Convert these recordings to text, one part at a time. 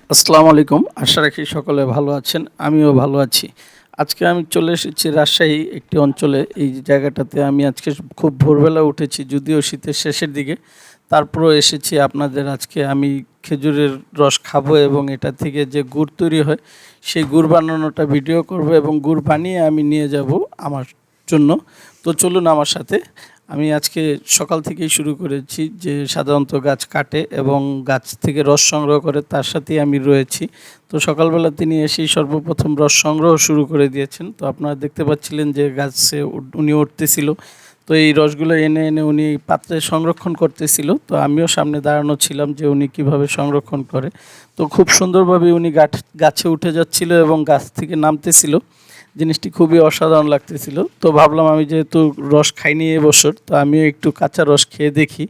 আসসালামু আলাইকুম। আশা রাখি সকলে ভালো আছেন। আমিও ভালো আছি। আজকে আমি চলে এসেছি রাজশাহী একটি অঞ্চলে। এই জায়গাটাতে আমি আজকে খুব ভোরবেলা উঠেছি, যদিও শীতের শেষের দিকে। তারপরেও এসেছি আপনাদের আজকে আমি খেজুরের রস খাবো এবং এটা থেকে যে গুড় তৈরি হয় সেই গুড় বানানোটা ভিডিও করব এবং গুড় বানিয়ে আমি নিয়ে যাব আমার জন্য। তো চলুন আমার সাথে। আমি আজকে সকাল থেকেই শুরু করেছি, যে সাধারণত গাছ কাটে এবং গাছ থেকে রস সংগ্রহ করে, তার সাথেই আমি রয়েছি। তো সকালবেলা তিনি এসেই সর্বপ্রথম রস সংগ্রহ শুরু করে দিয়েছেন। তো আপনারা দেখতে পাচ্ছিলেন যে গাছে উনি উঠতেছিল। তো এই রসগুলো এনে এনে উনি পাত্রে সংরক্ষণ করতেছিল। তো আমিও সামনে দাঁড়ানো ছিলাম যে উনি কিভাবে সংরক্ষণ করে। তো খুব সুন্দরভাবে উনি গাছে উঠে যাচ্ছিল এবং গাছ থেকে নামতেছিল। জিনিসটি খুবই অসাধারণ লাগতেছিল। তো ভাবলাম আমি যেহেতু রস খাইনি এবছর, তো আমিও একটু কাঁচা রস খেয়ে দেখি,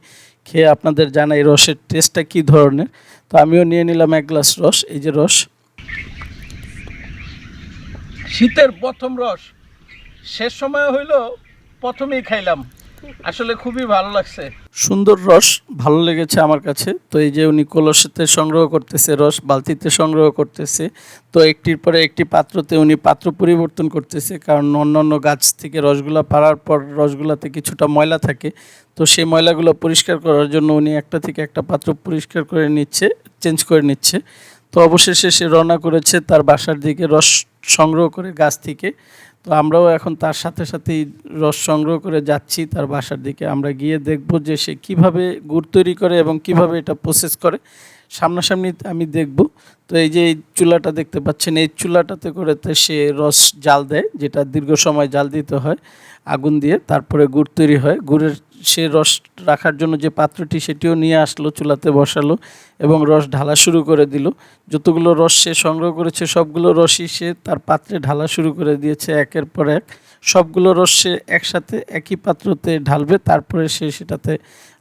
খেয়ে আপনাদের জানাই রসের টেস্টটা কী ধরনের। তো আমিও নিয়ে নিলাম এক গ্লাস রস। এই যে রস, শীতের প্রথম রস, শেষ সময় হইল প্রথমেই খাইলাম, আসলে খুবই ভালো লাগছে, সুন্দর রস, ভালো লেগেছে আমার কাছে। তো এই যে উনি কলসিতে সংগ্রহ করতেছে রস, বালতিতে সংগ্রহ করতেছে। তো একটির পরে একটি পাত্রতে উনি পাত্র পরিবর্তন করতেছে, কারণ অন্যান্য গাছ থেকে রসগুলা পাড়ার পর রসগুলাতে কিছুটা ময়লা থাকে। তো সেই ময়লাগুলো পরিষ্কার করার জন্য উনি একটা থেকে একটা পাত্র পরিষ্কার করে নিচ্ছে, চেঞ্জ করে নিচ্ছে। তো অবশেষে সে রওনা করেছে তার বাসার দিকে রস সংগ্রহ করে গাছ থেকে। তো আমরাও এখন তার সাথে সাথেই রস সংগ্রহ করে যাচ্ছি তার বাসার দিকে। আমরা গিয়ে দেখব যে সে কীভাবে গুড় তৈরি করে এবং কিভাবে এটা প্রসেস করে, সামনাসামনি আমি দেখব। তো এই যে এই চুলাটা দেখতে পাচ্ছেন, এই চুলাটাতে করে সে রস জাল দেয়, যেটা দীর্ঘ সময় জাল দিতে হয় আগুন দিয়ে, তারপরে গুড় তৈরি হয়। গুড়ের সে রস রাখার জন্য যে পাত্রটি সেটিও নিয়ে আসলো, চুলাতে বসালো এবং রস ঢালা শুরু করে দিল। যতগুলো রস সে সংগ্রহ করেছে সবগুলো রসই সে তার পাত্রে ঢালা শুরু করে দিয়েছে একের পর এক। সবগুলো রস সে একসাথে একই পাত্রতে ঢালবে, তারপরে সে সেটাতে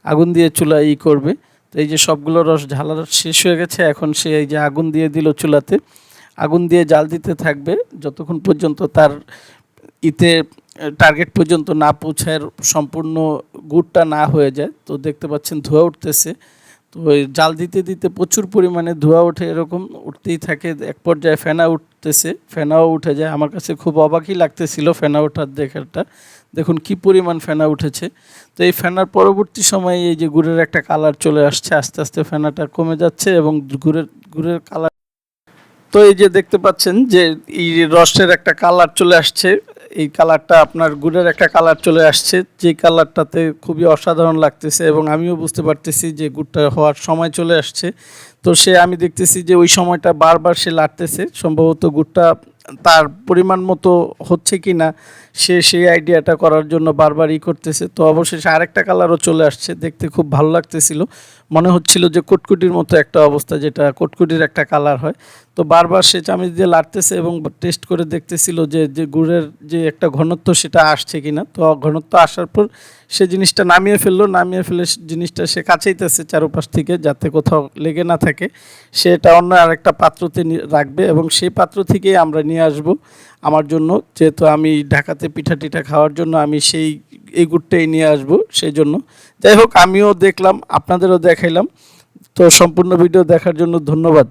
আগুন দিয়ে চুলা করবে। তো এই যে সবগুলো রস ঢালা শেষ হয়ে গেছে, এখন সে এই যে আগুন দিয়ে দিল চুলাতে, আগুন দিয়ে জাল দিতে থাকবে যতক্ষণ পর্যন্ত তার টার্গেট পর্যন্ত না পৌঁছায়, সম্পূর্ণ গুড়টা না হয়ে যায়। তো দেখতে পাচ্ছেন ধোঁয়া উঠতেছে। তো ওই জাল দিতে দিতে প্রচুর পরিমাণে ধোঁয়া ওঠে, এরকম উঠতেই থাকে। এক পর্যায়ে ফেনা উঠতেছে, ফেনাও উঠে যায়। আমার কাছে খুব অবাকই লাগতেছিল ফেনা ওঠার দেখাটা। দেখুন কি পরিমাণ ফেনা উঠেছে। তো এই ফেনার পরবর্তী সময়ে এই যে গুড়ের একটা কালার চলে আসছে, আস্তে আস্তে ফেনাটা কমে যাচ্ছে এবং গুড়ের কালার, তো এই যে দেখতে পাচ্ছেন যে এই রসের একটা কালার চলে আসছে। এই কালারটা আপনার গুড়ের একটা কালার চলে আসছে, যে কালারটাতে খুবই অসাধারণ লাগতেছে এবং আমিও বুঝতে পারতেছি যে গুড়টা হওয়ার সময় চলে আসছে। তো আমি দেখতেছি যে ওই সময়টা বারবার সে লাড়তেছে, সম্ভবত গুড়টা তার পরিমাণ মতো হচ্ছে কি না সে সেই আইডিয়াটা করার জন্য বারবার করতেছে। তো অবশেষে আরেকটা কালারও চলে আসছে, দেখতে খুব ভালো লাগতেছিল। মনে হচ্ছিল যে কটকুটির মতো একটা অবস্থা, যেটা কটকুটির একটা কালার হয়। তো বারবার সে চামচ দিয়ে লাড়তেছে এবং টেস্ট করে দেখতেছিল যে গুড়ের যে একটা ঘনত্ব সেটা আসছে কিনা। তো ঘনত্ব আসার পর সে জিনিসটা নামিয়ে ফেলে জিনিসটা সে কাচাইতেছে চারপাশ থেকে, যাতে কোথাও লেগে না থাকে। সেটা অন্য আরেকটা পাত্রতে রাখবে এবং সেই পাত্র থেকেই আমরা নিয়ে আসব আমার জন্য, যেহেতু আমি ঢাকাতে পিঠা টিঠা খাওয়ার জন্য আমি এই গুড়টাই নিয়ে আসব সেই জন্য। যাই হোক, আমিও দেখলাম, আপনাদেরও দেখাইলাম। তো সম্পূর্ণ ভিডিও দেখার জন্য ধন্যবাদ।